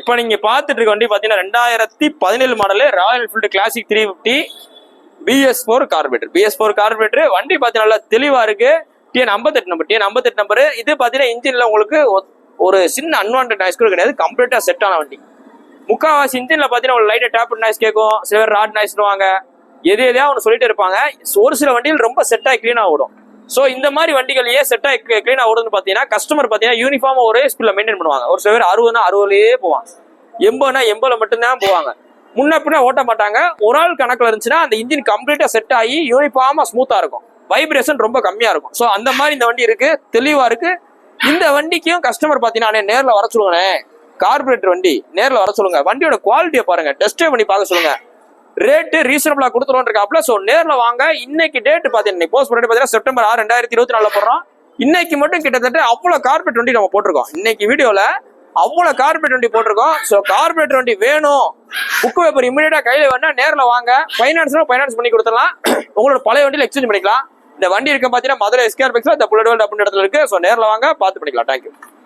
இப்போ நீங்க பார்த்துட்டு இருக்க வண்டி பாத்தீங்கன்னா 2017 model Royal Enfield classic 350 BS4 carburettor. வண்டி பாத்தீங்கன்னா நல்லா தெளிவா இருக்கு. TN 58 number. இது பாத்தீங்கன்னா இன்ஜின்ல உங்களுக்கு ஒரு சின்ன அன்வான்ட் நாய்ஸ் கூட கிடையாது. கம்ப்ளீட்டா செட் ஆன வண்டி. முக்காவாசி இன்ஜின்ல பாத்தீங்கன்னா ஒரு லைட் டேப் நாய்ஸ் கேட்கும், சில பேர் ராட் நாய்ஸ்வாங்க, எதையா ஒன்று சொல்லிட்டு இருப்பாங்க. ஒரு சில வண்டிகள் ரொம்ப செட் ஆகி கிளீனா ஓடும். ஸோ இந்த மாதிரி வண்டிகள் ஏன் செட் ஆகி கிளீனா ஓடுதுன்னு பாத்தீங்கன்னா கஸ்டமர் பாத்தீங்கன்னா யூனிஃபார்மா ஒரே ஸ்பீட்ல மெயின்டைன் பண்ணுவாங்க. ஒரு சில பேர் 60னா 60லயே போவாங்க, 80னா 80ல மட்டும்தான் போவாங்க. முன்ன பின்ன ஓட்ட மாட்டாங்க. ஒரு ஆள் கணக்குல இருந்துச்சுன்னா அந்த இன்ஜின் கம்ப்ளீட்டா செட் ஆகி யூனிஃபார்மா ஸ்மூத்தா இருக்கும், வைப்ரேஷன் ரொம்ப கம்மியா இருக்கும். ஸோ அந்த மாதிரி இந்த வண்டி இருக்கு, தெளிவா இருக்கு. இந்த வண்டிக்கும் கஸ்டமர் பாத்தீங்கன்னா நேர்ல வர சொல்லுங்க. கார்பரேட்டர் வண்டி நேர்ல வர சொல்லுங்க. வண்டியோட குவாலிட்டியை பாருங்க, டெஸ்டே பண்ணி பார்க்க சொல்லுங்க. ரேட்டு ரீசனபிளா கொடுத்துருவோம் இருக்காப்ல. ஸோ நேர்ல வாங்க. இன்னைக்கு டேட் பாத்தீங்கன்னா போஸ்ட் பண்ணி பாத்தீங்கன்னா செப்டம்பர் 6 2024 போடுறோம். இன்னைக்கு மட்டும் கிட்டத்தட்ட அவ்வளவு கார்பரேட் வண்டி நம்ம போட்டிருக்கோம். இன்னைக்கு வீடியோல அவ்வளவு கார்பரேட் வண்டி போட்டிருக்கோம். ஸோ கார்பரேட் வண்டி வேணும், புக் பேப்பர் இமீடியட்டா கையில வேணா நேர்ல வாங்க. ஃபைனான்ஸ் பண்ணி கொடுத்துடலாம். உங்களோட பழைய வண்டியில எக்ஸ்சேஞ்ச் பண்ணிக்கலாம். இந்த வண்டி இருக்க பாத்தீங்கன்னா மதுரை SKR Pexல இந்த புல்லட் வேர்ல்ட் அப்படின்னு இடத்துல இருக்கு. ஸோ நேர்ல வாங்க, பார்த்து பண்ணிக்கலாம். தேங்க்யூ.